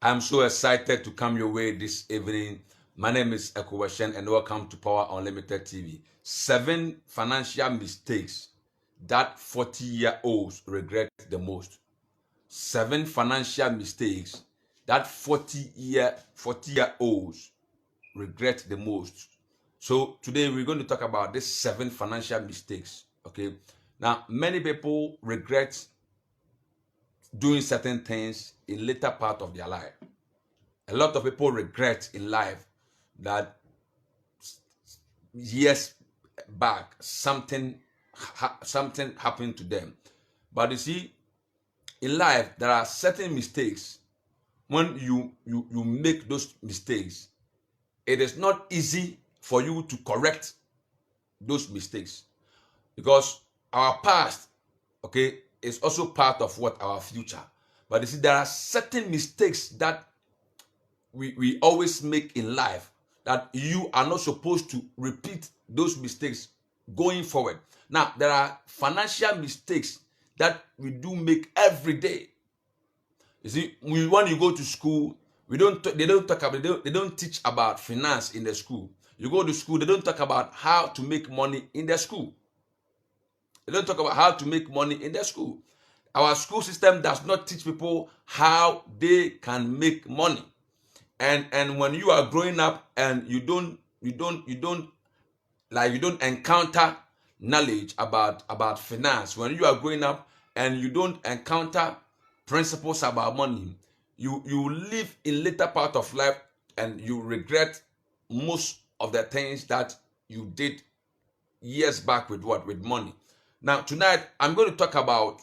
I'm so excited to come your way this evening. My name is Ekuwashen and welcome to Power Unlimited TV. 7 financial mistakes that 40-year-olds regret the most. 7 financial mistakes that 40-year-olds regret the most. So today we're going to talk about these 7 financial mistakes. Okay. Now, many people regret doing certain things in later part of their life. A lot of people regret in life that years back something happened to them. But you see, in life there are certain mistakes. When you make those mistakes, it is not easy for you to correct those mistakes, because our past, okay, is also part of what our future. But you see, there are certain mistakes that we always make in life that you are not supposed to repeat those mistakes going forward. Now, there are financial mistakes that we do make every day. You see, when you go to school, they don't teach about finance in the school. You go to school, they don't talk about how to make money in the school. They don't talk about how to make money in the school. Our school system does not teach people how they can make money. And when you are growing up and you don't encounter knowledge about finance, when you are growing up and you don't encounter principles about money, you live in later part of life and you regret most of the things that you did years back with money. Now tonight I'm going to talk about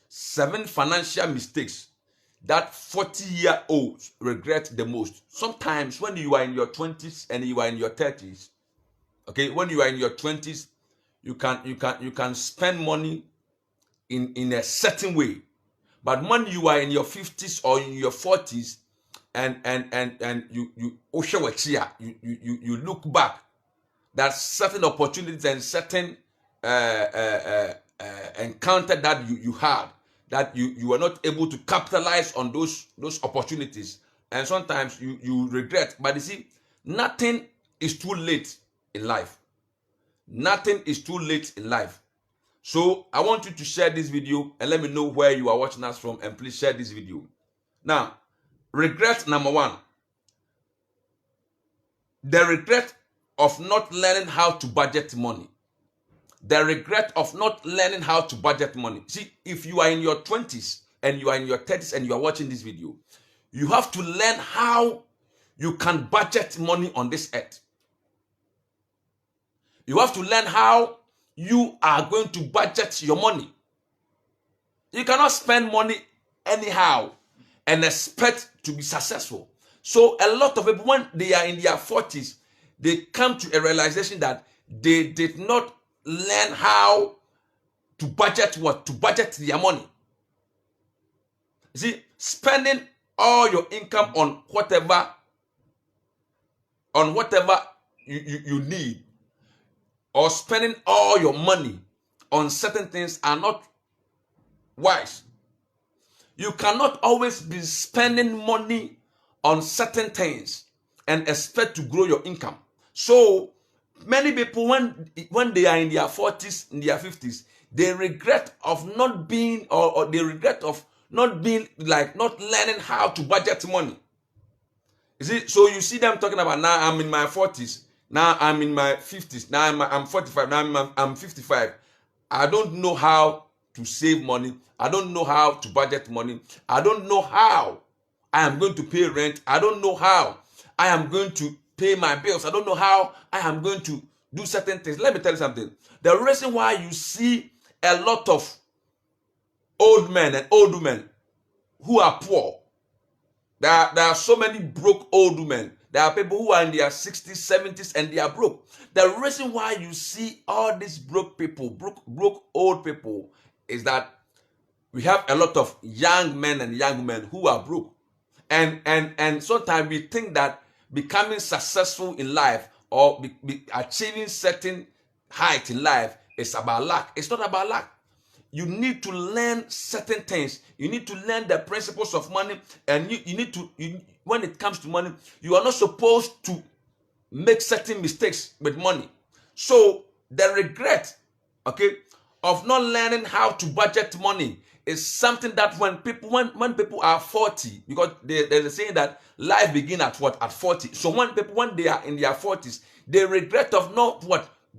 7 financial mistakes that 40-year-olds regret the most. Sometimes when you are in your 20s and you are in your 30s, okay, when you are in your 20s, you can spend money in a certain way. But when you are in your 50s or in your 40s and you look back, that certain opportunities and certain encounter that you had, that you were not able to capitalize on those opportunities, and sometimes you regret. But you see, nothing is too late in life. Nothing is too late in life. So I want you to share this video and let me know where you are watching us from, and please share this video. Now, regret number 1. The regret of not learning how to budget money. The regret of not learning how to budget money. See, if you are in your 20s and you are in your 30s and you are watching this video, you have to learn how you can budget money on this earth. You have to learn how you are going to budget your money. You cannot spend money anyhow and expect to be successful. So a lot of people, when they are in their 40s, they come to a realization that they did not learn how to budget their money. You see, spending all your income on whatever you need, or spending all your money on certain things are not wise. You cannot always be spending money on certain things and expect to grow your income. So many people, when they are in their 40s, in their 50s, they regret of not being, or they regret of not being, like, not learning how to budget money. You see, so you see them talking about, now I'm in my 40s, now I'm in my 50s, now I'm 45, now I'm 55. I don't know how to save money. I don't know how to budget money. I don't know how I am going to pay rent. I don't know how I am going to pay my bills. I don't know how I am going to do certain things. Let me tell you something. The reason why you see a lot of old men and old women who are poor, there are so many broke old women. There are people who are in their 60s, 70s, and they are broke. The reason why you see all these broke people, broke old people, is that we have a lot of young men and young women who are broke. And sometimes we think that becoming successful in life, or achieving certain height in life, is about luck. It's not about luck. you need to learn certain things. You need to learn the principles of money, and you need to, when it comes to money, you are not supposed to make certain mistakes with money. So the regret, okay, of not learning how to budget money is something that when people are 40, because there's a saying that life begins at what? At 40. So when they are in their 40s, they regret of not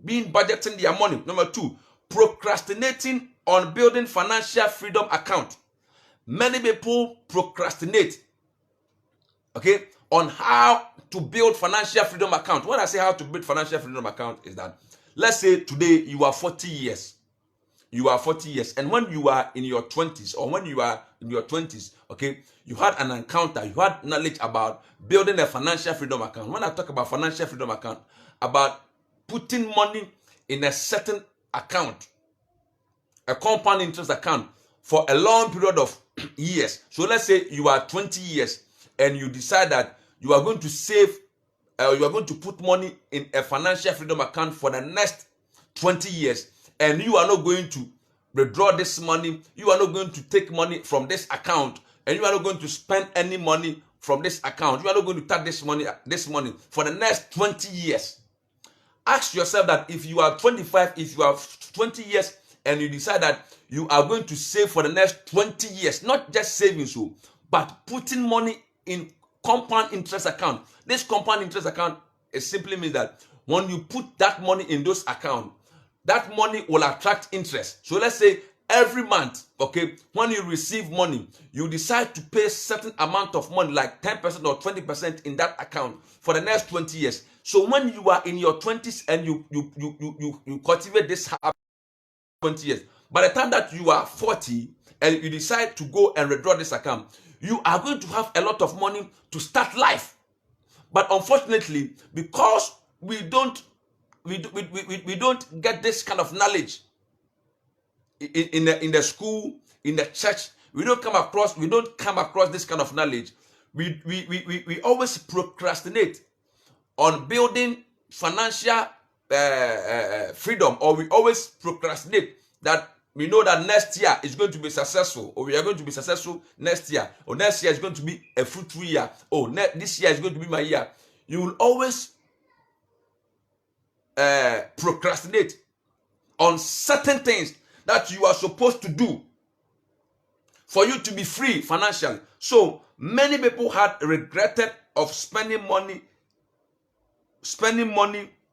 being budgeting their money. Number 2, procrastinating on building financial freedom account. Many people procrastinate, okay, on how to build financial freedom account. When I say how to build financial freedom account, is that, let's say today you are 40 years. You are 40 years, and when you are in your 20s, or when you are in your 20s, okay, you had an encounter, you had knowledge about building a financial freedom account. When I talk about financial freedom account, about putting money in a certain account, a compound interest account, for a long period of years. So let's say you are 20 years and you decide that you are going to save, you are going to put money in a financial freedom account for the next 20 years, and you are not going to withdraw this money, you are not going to take money from this account, and you are not going to spend any money from this account, you are not going to touch this money for the next 20 years. Ask yourself that if you are 25, if you are 20 years, and you decide that you are going to save for the next 20 years, not just saving so, but putting money in compound interest account. This compound interest account, it simply means that when you put that money in those accounts, that money will attract interest. So let's say every month, okay, when you receive money, you decide to pay certain amount of money, like 10% or 20% in that account for the next 20 years. So when you are in your 20s and you cultivate this habit 20 years, by the time that you are 40 and you decide to go and withdraw this account, you are going to have a lot of money to start life. But unfortunately, because we don't get this kind of knowledge in the school, in the church, we don't come across this kind of knowledge. We always procrastinate on building financial freedom, or we always procrastinate that we know that next year is going to be successful, or we are going to be successful next year, or next year is going to be a fruitful year, or this year is going to be my year. You will always procrastinate on certain things that you are supposed to do for you to be free financially. So many people had regretted of spending money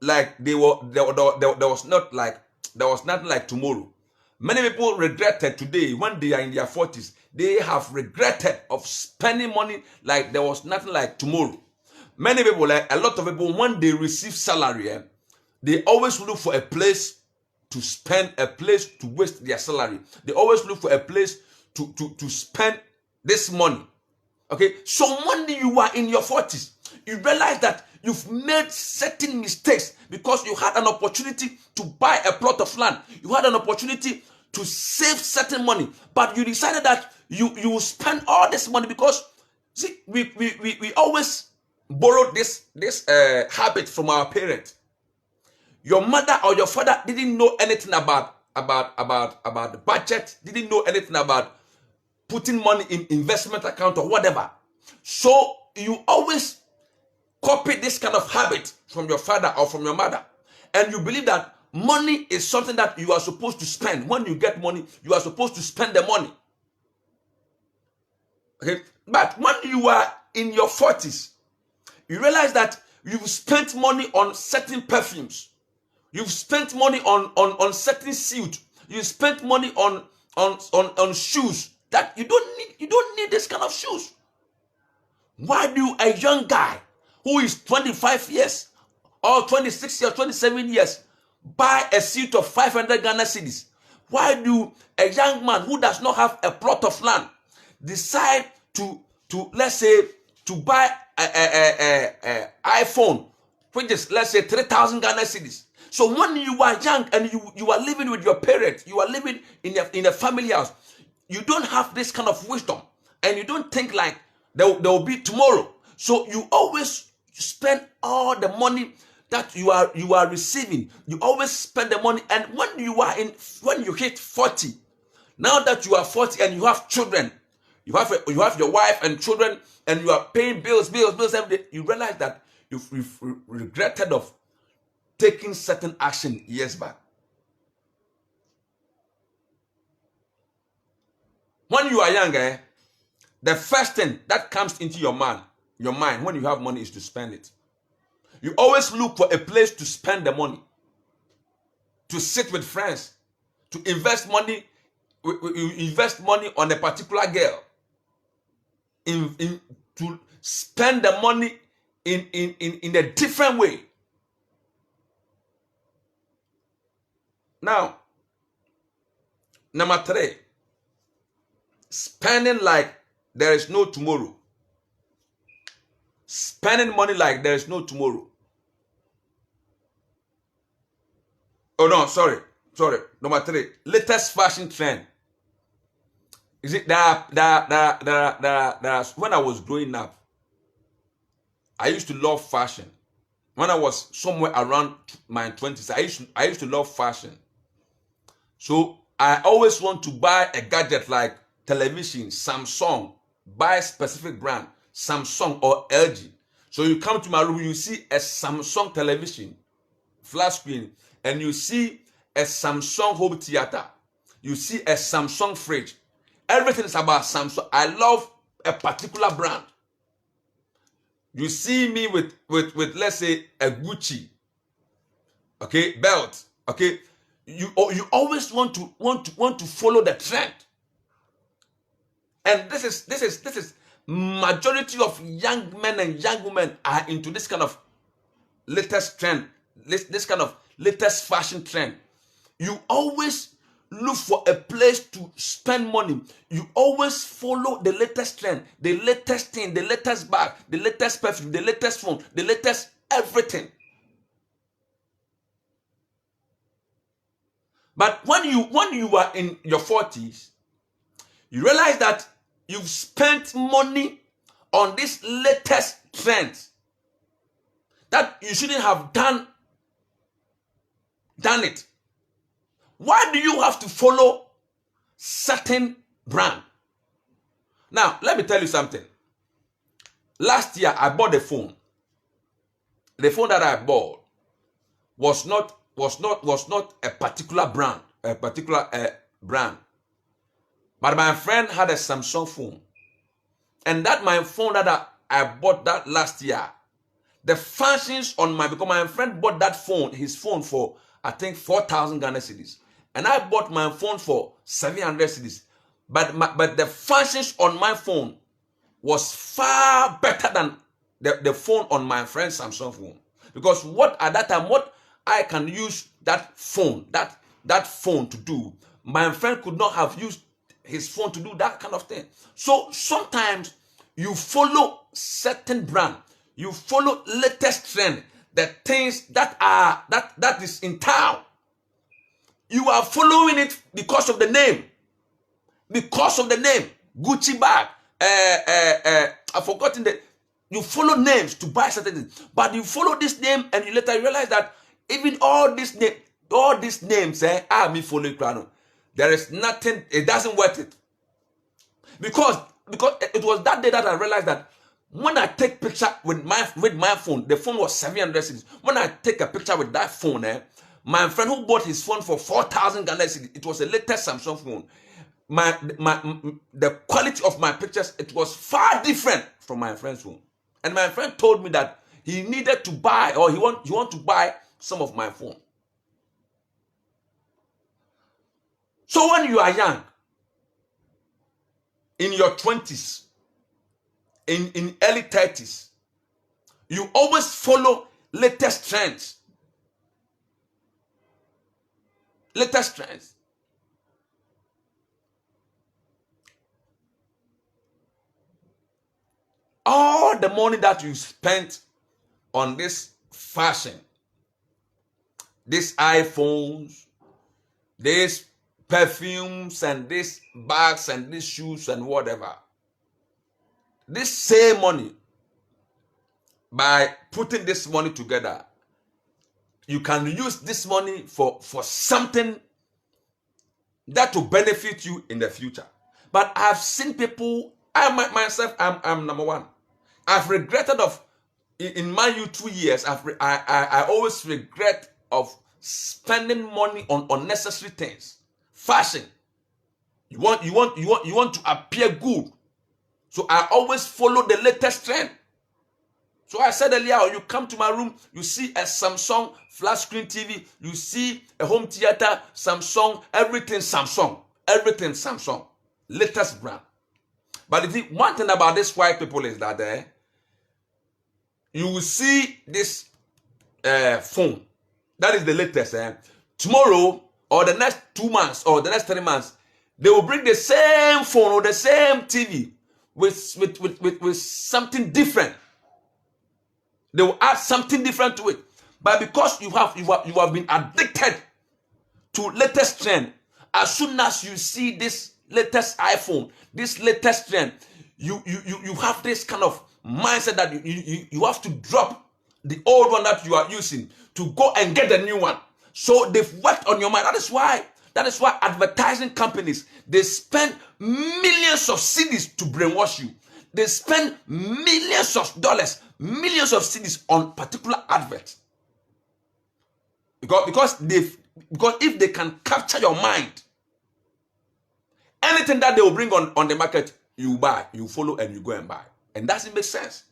like there was nothing like tomorrow. Many people regretted today when they are in their 40s. They have regretted of spending money like there was nothing like tomorrow. Many people, like a lot of people, when they receive salary, they always look for a place to spend, a place to waste their salary. They always look for a place to spend this money. Okay, so when you are in your 40s, you realize that you've made certain mistakes because you had an opportunity to buy a plot of land. You had an opportunity to save certain money, but you decided that you will spend all this money because, see, we always borrowed this habit from our parents. Your mother or your father didn't know anything about the budget, didn't know anything about putting money in investment account or whatever. So you always copy this kind of habit from your father or from your mother, and you believe that money is something that you are supposed to spend. When you get money, you are supposed to spend the money. Okay, but when you are in your 40s, you realize that you've spent money on certain perfumes, you've spent money on certain suit, you spent money on shoes that you don't need this kind of shoes. Why do a young guy who is 25 years or 26 years, 27 years buy a suit of 500 Ghana cedis? Why do a young man who does not have a plot of land decide to let's say to buy a iPhone, which is, let's say, 3,000 Ghana cedis? So when you are young and you are living with your parents, you are living in a family house, you don't have this kind of wisdom, and you don't think like there will be tomorrow. So you always spend all the money that you are receiving. You always spend the money, and when you hit 40, Now that you are 40 and you have children, you have your wife and children, and you are paying bills every day, you realize that you've regretted of taking certain action years back. When you are younger, the first thing that comes into your mind when you have money is to spend it. You always look for a place to spend the money, to sit with friends, to invest money. You invest money on a particular girl, to spend the money in a different way. Now, number 3, spending like there is no tomorrow. Spending money like there is no tomorrow. Oh no, sorry. Number 3, latest fashion trend. Is it that when I was growing up, I used to love fashion. When I was somewhere around my 20s, I used to love fashion. So I always want to buy a gadget like television, Samsung, buy a specific brand, Samsung or LG. So you come to my room, you see a Samsung television, flat screen, and you see a Samsung home theater. You see a Samsung fridge. Everything is about Samsung. I love a particular brand. You see me with let's say a Gucci, okay, belt, okay. You always want to follow the trend, and this is majority of young men and young women are into this kind of latest trend, this kind of latest fashion trend. You always look for a place to spend money. You always follow the latest trend, the latest thing, the latest bag, the latest perfume, the latest phone, the latest everything. But when you are in your 40s, you realize that you've spent money on this latest trends that you shouldn't have done it. Why do you have to follow certain brand? Now, let me tell you something. Last year, I bought a phone. The phone that I bought was not a particular brand, But my friend had a Samsung phone. And that my phone that I bought that last year, the functions on because my friend bought that phone, his phone for, I think, 4,000 Ghana cedis. And I bought my phone for 700 cedis. But the functions on my phone was far better than the phone on my friend's Samsung phone. Because at that time, what I can use that phone to do, my friend could not have used his phone to do that kind of thing. So sometimes you follow certain brand, you follow latest trend, the things that is in town. You are following it because of the name. Gucci bag. I've forgotten that. You follow names to buy certain things, but you follow this name and you later realize that even all these names, me following Krano. There is nothing. It doesn't worth it. Because it was that day that I realized that when I take picture with my phone, the phone was 700 cedis. When I take a picture with that phone, my friend who bought his phone for 4,000 Ghana cedis, it was the latest Samsung phone. The quality of my pictures, it was far different from my friend's phone. And my friend told me that he needed to buy, or he want to buy some of my phone. So when you are young, in your 20s, in early 30s, you always follow latest trends. Latest trends. All the money that you spent on this fashion, these iPhones, these perfumes, and these bags, and these shoes, and whatever, this same money, by putting this money together, you can use this money for something that will benefit you in the future. But I've seen people, myself, I'm number one. I've regretted of, in my youth 2 years, I always regret of spending money on unnecessary things. Fashion. You want to appear good. So I always follow the latest trend. So I said earlier, you come to my room, you see a Samsung flat screen TV, you see a home theater, Samsung, everything Samsung. Everything Samsung. Latest brand. But the one thing about these white people is that you will see this phone. That is the latest. Tomorrow, or the next 2 months, or the next 3 months, they will bring the same phone or the same TV with something different. They will add something different to it. But because you have been addicted to latest trend, as soon as you see this latest iPhone, this latest trend, you have this kind of mindset that you have to drop the old one that you are using to go and get the new one. So they've worked on your mind. That is why advertising companies, they spend millions of CDs to brainwash you. They spend millions of dollars, millions of CDs on particular adverts. Because if they can capture your mind, anything that they will bring on the market, you buy, you follow, and you go and buy. And that doesn't make sense.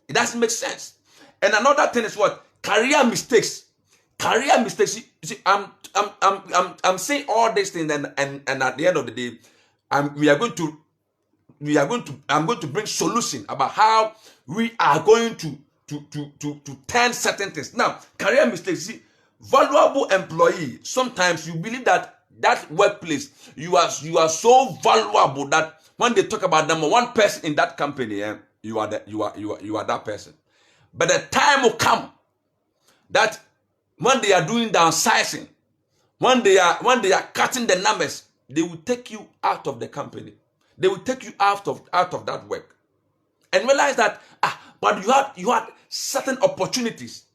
It doesn't make sense. And another thing is what? Career mistakes. Career mistakes. You see, I'm saying all these things, and at the end of the day, I'm going to bring solution about how we are going to turn certain things. Now, career mistakes. See, valuable employee. Sometimes you believe that workplace, you are so valuable that when they talk about number one person in that company, you are that person. But the time will come that when they are doing downsizing, when they are cutting the numbers, they will take you out of the company. They will take you out of that work, and realize that but you had certain opportunities.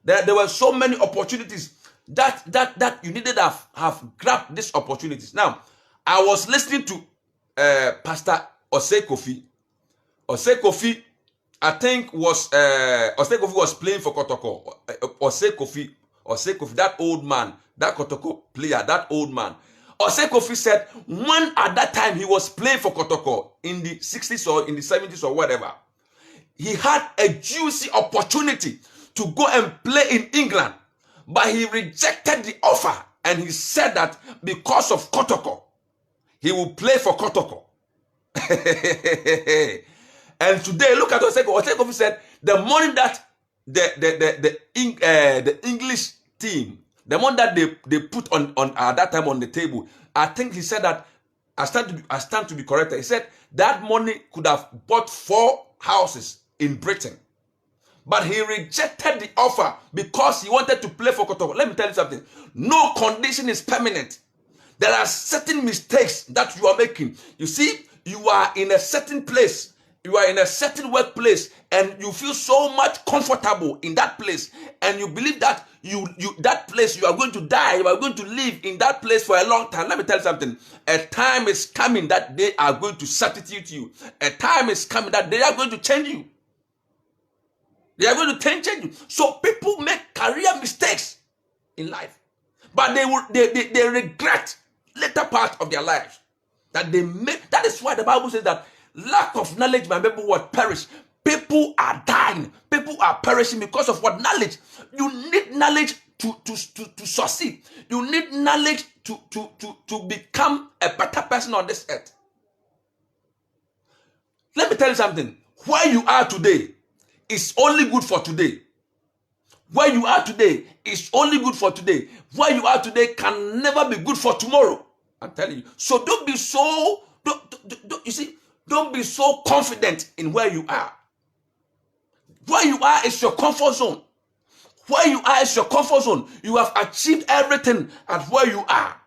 There were so many opportunities that you needed to have grabbed these opportunities. Now, I was listening to Pastor Osei Kofi. Osei Kofi, I think Osei Kofi was playing for Kotoko. Osei Kofi, that old man, that Kotoko player, that old man. Osei Kofi said when at that time he was playing for Kotoko in the 60s or in the 70s or whatever, he had a juicy opportunity to go and play in England, but he rejected the offer, and he said that because of Kotoko, he will play for Kotoko. And today, look at Osei Kofi. Osei Kofi said the money that the English team, the money that they put on at that time on the table, I think he said that, I stand to be corrected. He said that money could have bought 4 houses in Britain. But he rejected the offer because he wanted to play for Kotoko. Let me tell you something. No condition is permanent. There are certain mistakes that you are making. You see, you are in a certain place. You are in a certain workplace, and you feel so much comfortable in that place, and you believe that that place you are going to die, you are going to live in that place for a long time. Let me tell you something. A time is coming that they are going to substitute you. A time is coming that they are going to change you. They are going to change you. So people make career mistakes in life, but they regret later part of their lives that they make. That is why the Bible says that lack of knowledge, my people, what perish. People are dying. People are perishing because of what? Knowledge. You need knowledge to succeed. You need knowledge to become a better person on this earth. Let me tell you something. Where you are today is only good for today. Where you are today is only good for today. Where you are today can never be good for tomorrow. I'm telling you. So don't be so, don't be so confident in where you are. Where you are is your comfort zone. Where you are is your comfort zone. You have achieved everything at where you are.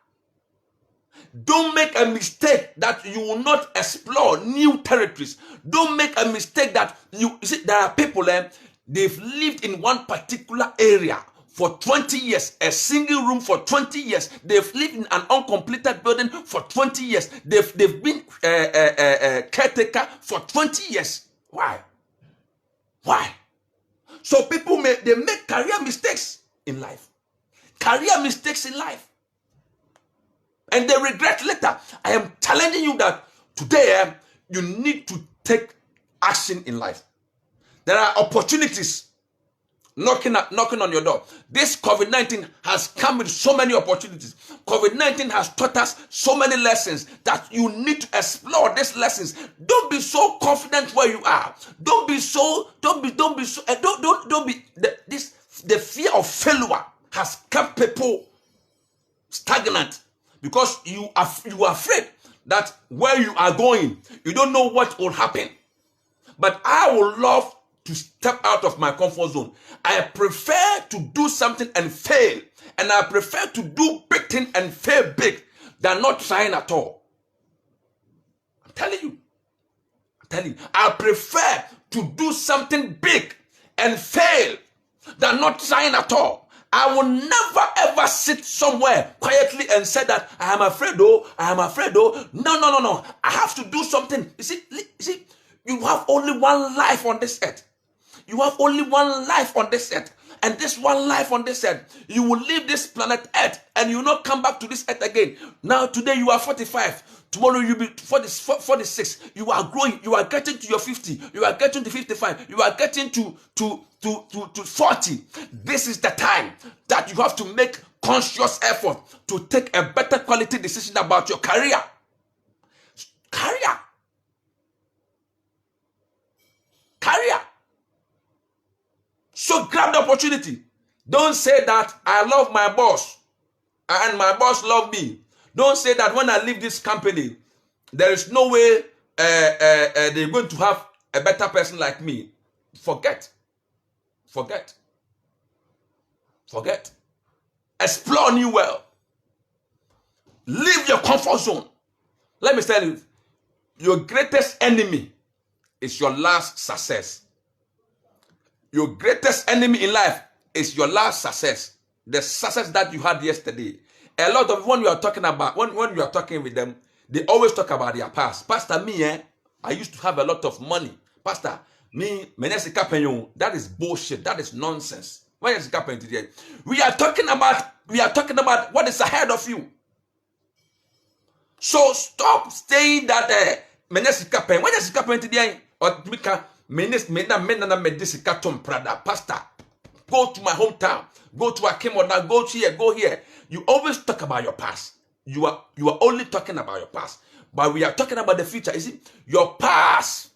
Don't make a mistake that you will not explore new territories. Don't make a mistake that you see, there are people they've lived in one particular area for 20 years, a single room for 20 years. They've lived in an uncompleted building for 20 years. They've been a caretaker for 20 years. Why? Why? So people make career mistakes in life. Career mistakes in life. And they regret later. I am challenging you that today you need to take action in life. There are opportunities knocking on your door. This COVID-19 has come with so many opportunities. COVID-19 has taught us so many lessons that you need to explore these lessons. Don't be so confident where you are. The fear of failure has kept people stagnant because you are afraid that where you are going, you don't know what will happen. But I would love to step out of my comfort zone. I prefer to do something and fail. And I prefer to do big thing and fail big than not trying at all. I'm telling you. I prefer to do something big and fail than not trying at all. I will never ever sit somewhere quietly and say that I am afraid. No. I have to do something. You see, you have only one life on this earth. You have only one life on this earth. And this one life on this earth, you will leave this planet earth and you will not come back to this earth again. Now, today you are 45. Tomorrow you'll be 46. You are growing. You are getting to your 50. You are getting to 55. You are getting to 40. This is the time that you have to make conscious effort to take a better quality decision about your career. Career. So grab the opportunity. Don't say that I love my boss and my boss love me. Don't say that when I leave this company, there is no way they're going to have a better person like me. Forget. Explore new world. Leave your comfort zone. Let me tell you, your greatest enemy is your last success. Your greatest enemy in life is your last success. The success that you had yesterday. A lot of when you are talking about, when you are talking with them, they always talk about their past. Pastor, I used to have a lot of money. Pastor, that is bullshit. That is nonsense. Why is it happening today? We are talking about what is ahead of you. So stop saying that when is it happening today? Or Pastor, go to my hometown, go to Akemoda, go here. You always talk about your past. You are only talking about your past. But we are talking about the future. You see, your past,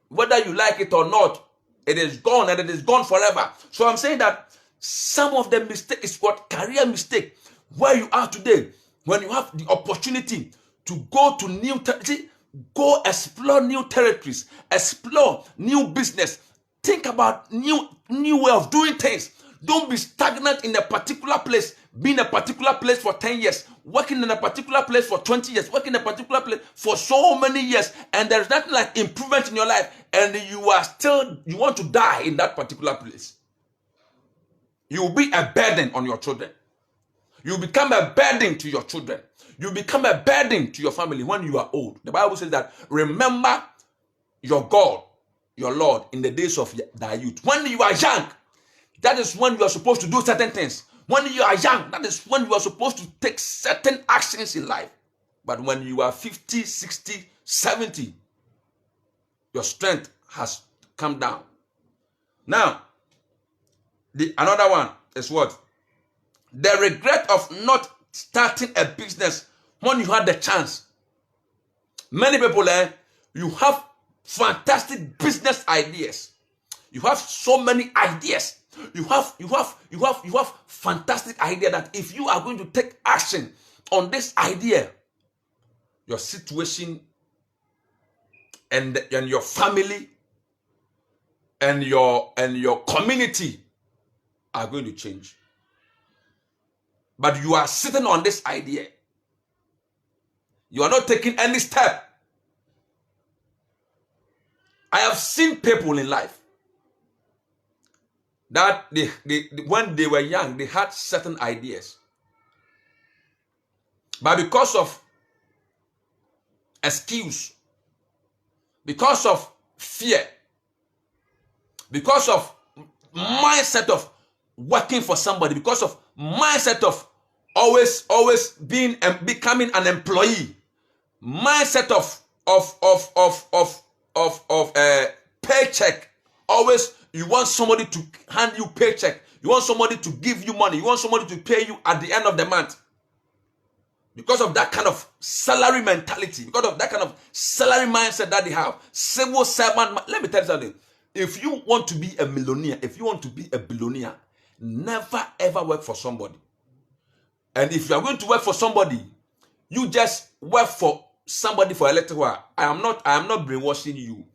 whether you like it or not, it is gone and it is gone forever. So I'm saying that some of the mistake is what career mistake. Where you are today, when you have the opportunity to go to new go explore new territories, explore new business, think about new way of doing things. Don't be stagnant in a particular place, be in a particular place for 10 years, working in a particular place for 20 years, working in a particular place for so many years, and there's nothing like improvement in your life, and you want to die in that particular place. You will be a burden on your children. You become a burden to your children. You become a burden to your family when you are old. The Bible says that remember your God, your Lord, in the days of thy youth. When you are young, that is when you are supposed to do certain things. When you are young, that is when you are supposed to take certain actions in life. But when you are 50, 60, 70, your strength has come down. Now, another one is what? The regret of not starting a business when you had the chance. Many people, you have fantastic business ideas. You have so many ideas. You have fantastic idea that if you are going to take action on this idea, your situation and your family and your community are going to change. But you are sitting on this idea. You are not taking any step. I have seen people in life. that when they were young, they had certain ideas. But because of excuse, because of fear, because of mindset of working for somebody, because of mindset of always being and becoming an employee, mindset of paycheck. Always you want somebody to hand you paycheck, you want somebody to give you money, you want somebody to pay you at the end of the month. Because of that kind of salary mentality, because of that kind of salary mindset that they have, civil servant. Let me tell you something. If you want to be a millionaire, if you want to be a billionaire, never ever work for somebody. And if you are going to work for somebody, you just work for somebody for a little while. I am not brainwashing you.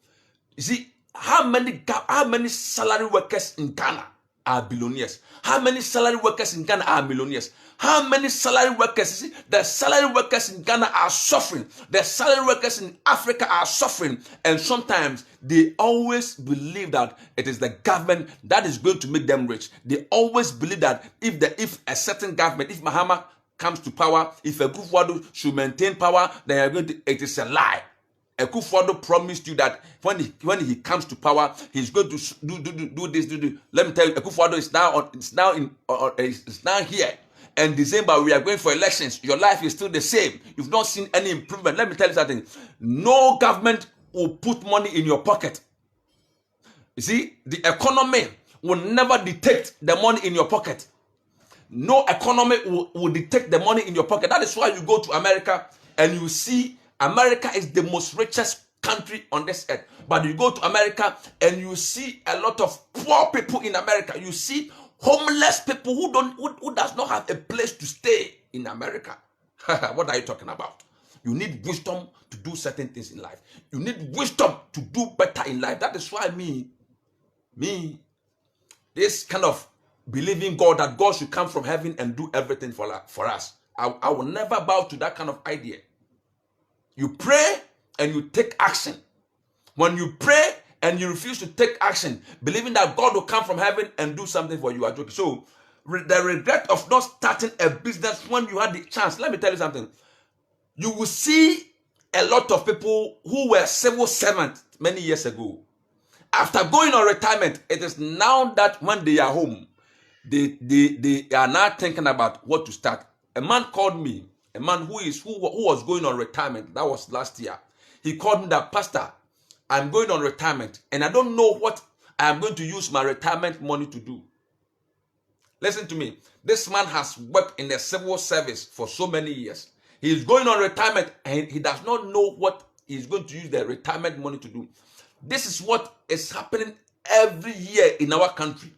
You see, how many salary workers in Ghana are billionaires? How many salary workers in Ghana are millionaires? How many salary workers? You see, the salary workers in Ghana are suffering. The salary workers in Africa are suffering. And sometimes they always believe that it is the government that is going to make them rich. They always believe that if a certain government, if Mahama comes to power, if Akufo-Addo should maintain power, then it is a lie. Akufo-Addo promised you that when he comes to power, he's going to do this. Let me tell you, Akufo-Addo is now here. And December, we are going for elections. Your life is still the same. You've not seen any improvement. Let me tell you something. No government will put money in your pocket. You see, the economy will never detect the money in your pocket. No economy will detect the money in your pocket. That is why you go to America and you see America is the most richest country on this earth. But you go to America and you see a lot of poor people in America. You see homeless people who does not have a place to stay in America. What are you talking about? You need wisdom to do certain things in life. You need wisdom to do better in life. That is why this kind of believing God, that God should come from heaven and do everything for us. I will never bow to that kind of idea. You pray and you take action. When you pray and you refuse to take action, believing that God will come from heaven and do something for you, are joking. So, the regret of not starting a business when you had the chance, let me tell you something. You will see a lot of people who were civil servants many years ago. After going on retirement, it is now that when they are home, they are now thinking about what to start. A man called me, a man who was going on retirement. That was last year. He called me that, Pastor, I'm going on retirement and I don't know what I am going to use my retirement money to do. Listen to me. This man has worked in the civil service for so many years. He is going on retirement and he does not know what he's going to use the retirement money to do. This is what is happening every year in our country.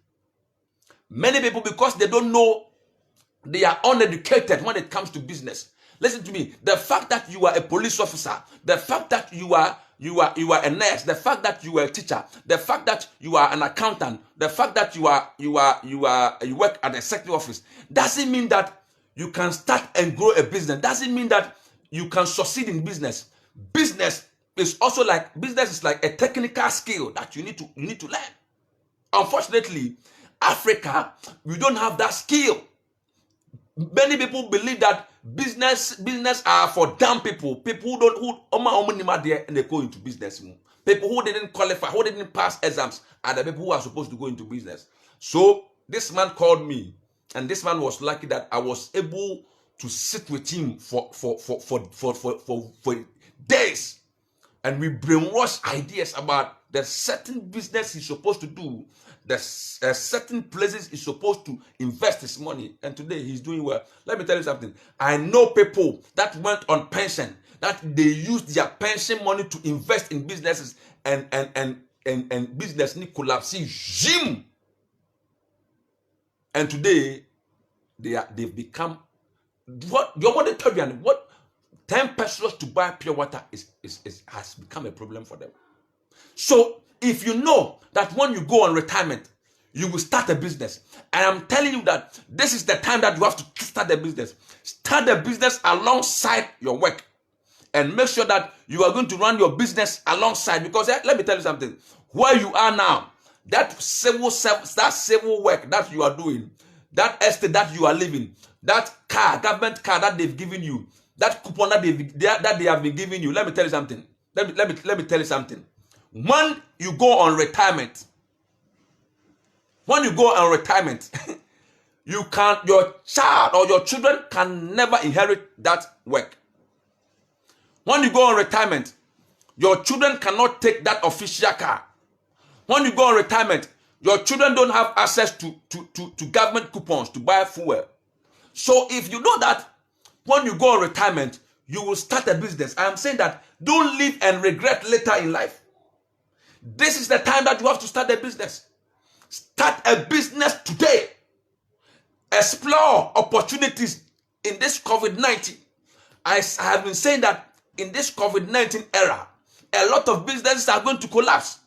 Many people, because they don't know, they are uneducated when it comes to business. Listen to me. The fact that you are a police officer, the fact that you are a nurse, the fact that you are a teacher, the fact that you are an accountant, the fact that you work at a secretary office, doesn't mean that you can start and grow a business. Doesn't mean that you can succeed in business. Business is like a technical skill that you need to learn. Unfortunately, Africa, we don't have that skill. Many people believe that business are for dumb people and they go into business. People who didn't qualify, who didn't pass exams, are the people who are supposed to go into business. So this man called me, and this man was lucky that I was able to sit with him for days, and we brainwashed ideas about the certain business he's supposed to do, the certain places he's supposed to invest his money, and today he's doing well. Let me tell you something. I know people that went on pension, that they used their pension money to invest in businesses, and business need collapse. Jim. And today they've become what you want to tell you, and what 10 pesos to buy pure water has become a problem for them. So if you know that when you go on retirement, you will start a business, and I'm telling you that this is the time that you have to start a business. Start a business alongside your work, and make sure that you are going to run your business alongside, because let me tell you something. Where you are now, that civil work that you are doing, that estate that you are living, that car, government car that they've given you, that coupon that they have been giving you. Let me tell you something. Let me tell you something. When you go on retirement, your child or your children can never inherit that work. When you go on retirement, your children cannot take that official car. When you go on retirement, your children don't have access to government coupons to buy fuel. So if you know that when you go on retirement, you will start a business, I am saying that don't live and regret later in life. This is the time that you have to start a business. Start a business today. Explore opportunities in this COVID-19. I have been saying that in this COVID-19 era, a lot of businesses are going to collapse,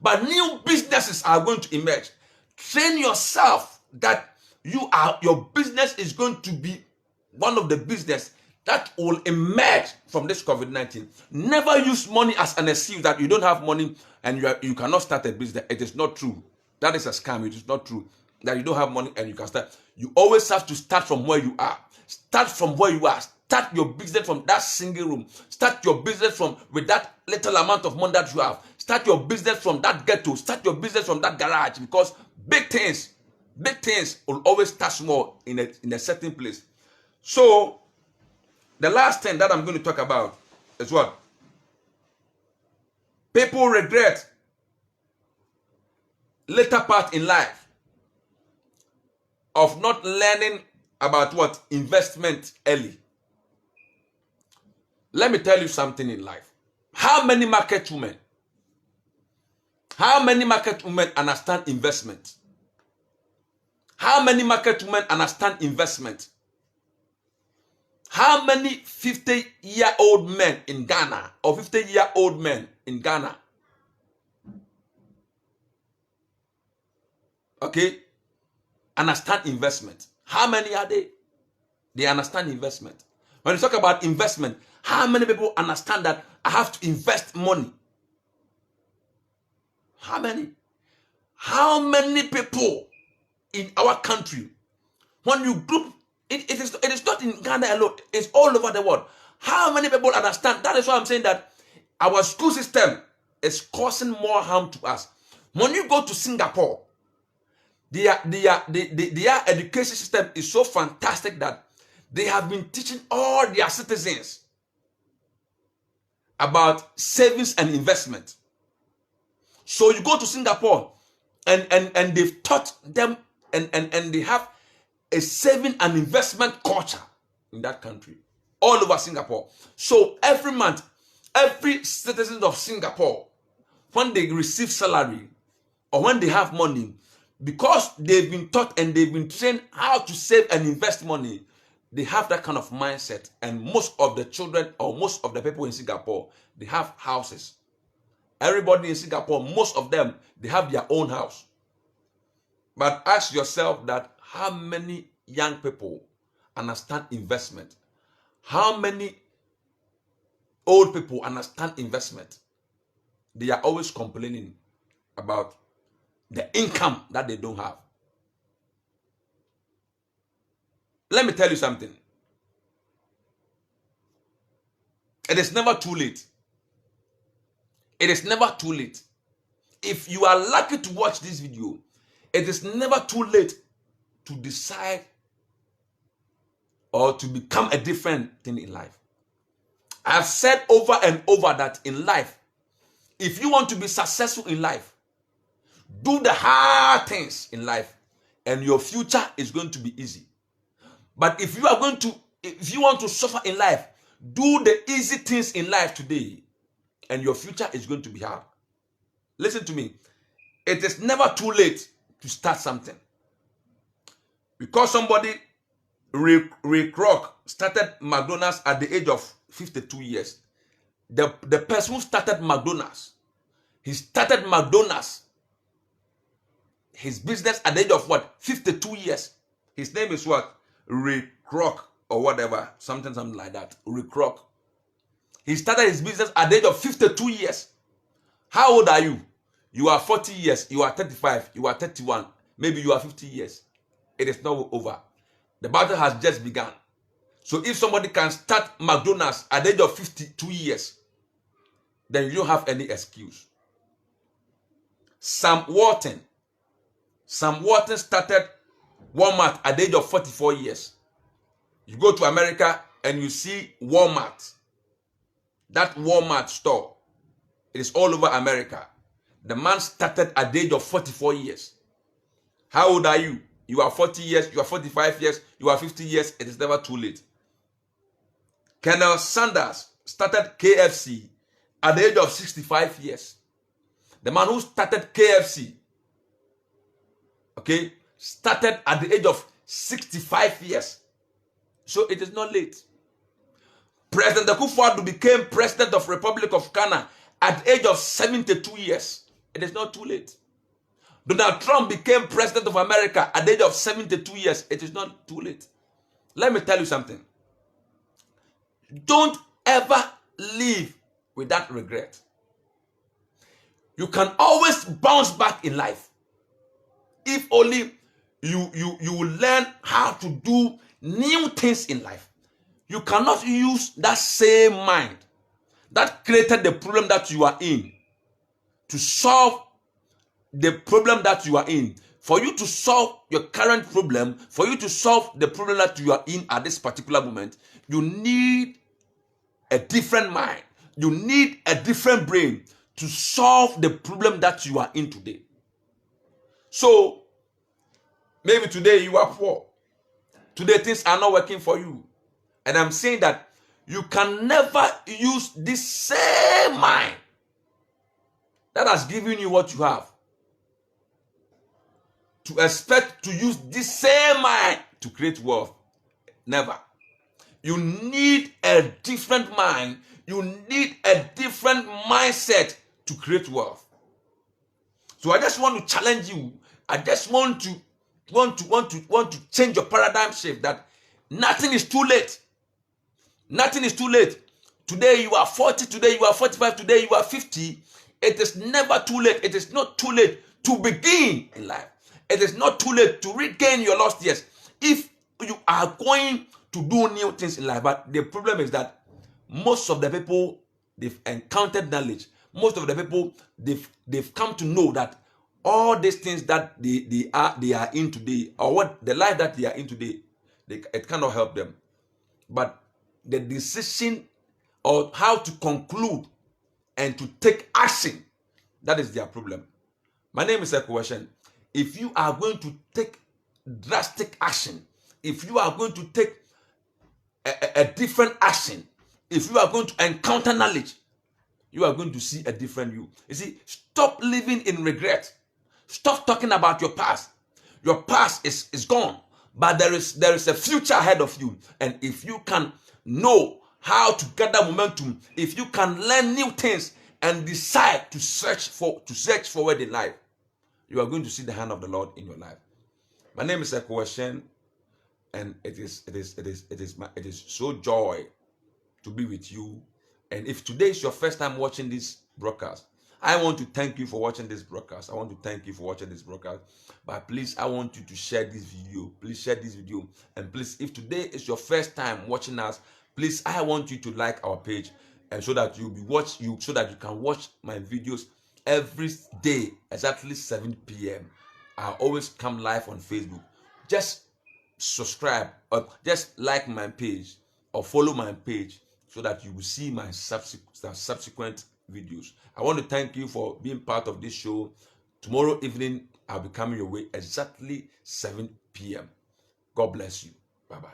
but new businesses are going to emerge. Train yourself that your business is going to be one of the business that will emerge from this COVID-19. Never use money as an excuse that you don't have money and you cannot start a business. It is not true. That is a scam. It is not true that you don't have money and you can start. You always have to start from where you are. Start from where you are. Start your business from that single room. Start your business with that little amount of money that you have. Start your business from that ghetto. Start your business from that garage, because big things will always start small in a certain place. So the last thing that I'm going to talk about is what? People regret later part in life of not learning about what? Investment early. Let me tell you something in life. How many market women understand investment? How many market women understand investment? How many 50-year-old men in Ghana or 50-year-old men in Ghana, okay, understand investment? How many are they? They understand investment. When you talk about investment, how many people understand that I have to invest money? How many? How many people in our country, when you group, it is not in Ghana alone, it's all over the world. How many people understand? That is why I'm saying that our school system is causing more harm to us. When you go to Singapore, their education system is so fantastic that they have been teaching all their citizens about savings and investment. So you go to Singapore and they've taught them and they have a saving and investment culture in that country, all over Singapore. So every month, every citizen of Singapore, when they receive salary or when they have money, because they've been taught and they've been trained how to save and invest money, they have that kind of mindset. And most of the children or most of the people in Singapore, they have houses. Everybody in Singapore, most of them, they have their own house. But ask yourself that how many young people understand investment? How many old people understand investment? They are always complaining about the income that they don't have. Let me tell you something. It is never too late. It is never too late. If you are lucky to watch this video, it is never too late to decide or to become a different thing in life. I've said over and over that in life, if you want to be successful in life, do the hard things in life and your future is going to be easy. But if you want to suffer in life, do the easy things in life today and your future is going to be hard. Listen to me. It is never too late to start something. Because somebody, Ray Kroc, started McDonald's at the age of 52 years. The person who started McDonald's, he started McDonald's, his business at the age of what? 52 years. His name is what? Ray Kroc or whatever, something like that. Ray Kroc. He started his business at the age of 52 years. How old are you? You are 40 years, you are 35, you are 31, maybe you are 50 years. It is not over. The battle has just begun. So if somebody can start McDonald's at the age of 52 years, then you don't have any excuse. Sam Walton started Walmart at the age of 44 years. You go to America and you see Walmart. That Walmart store, it is all over America. The man started at the age of 44 years. How old are you? You are 40 years, you are 45 years, you are 50 years. It is never too late. Colonel Sanders started KFC at the age of 65 years. The man who started KFC, okay, started at the age of 65 years. So it is not late. President Akufo-Addo became president of Republic of Ghana at the age of 72 years. It is not too late. Donald Trump became president of America at the age of 72 years. It is not too late. Let me tell you something. Don't ever live with that regret. You can always bounce back in life. If only you will learn how to do new things in life. You cannot use that same mind that created the problem that you are in to solve the problem that you are in. For you to solve your current problem, for you to solve the problem that you are in at this particular moment, you need a different mind. You need a different brain to solve the problem that you are in today. So, maybe today you are poor. Today things are not working for you. And I'm saying that you can never use this same mind that has given you what you have to expect to use this same mind to create wealth. Never. You need a different mind. You need a different mindset to create wealth. So I just want to challenge you. I just want to change your paradigm shift that nothing is too late. Nothing is too late. Today you are 40, today you are 45, today you are 50. It is never too late. It is not too late to begin in life. It is not too late to regain your lost years. If you are going to do new things in life, but the problem is that most of the people, they've encountered knowledge. Most of the people, they've come to know that all these things that they are in today, or what the life that they are in today, it cannot help them. But the decision or how to conclude and to take action, that is their problem. My name is Ekuwesen. If you are going to take drastic action, if you are going to take a different action, if you are going to encounter knowledge, you are going to see a different you. You see, stop living in regret. Stop talking about your past. Your past is gone, but there is a future ahead of you. And if you can know how to gather momentum, if you can learn new things and decide to search forward in life, you are going to see the hand of the Lord in your life. My name is Ekuwesen, and it is so joy to be with you. And if today is your first time watching this broadcast, I want to thank you for watching this broadcast. I want to thank you for watching this broadcast. But please, I want you to share this video. Please share this video. And please, if today is your first time watching us, please, I want you to like our page, and so that you can watch my videos every day exactly 7 p.m. I always come live on Facebook. Just subscribe or just like my page or follow my page so that you will see my subsequent videos. I want to thank you for being part of this show. Tomorrow evening, I'll be coming your way exactly 7 p.m. God bless you. Bye-bye.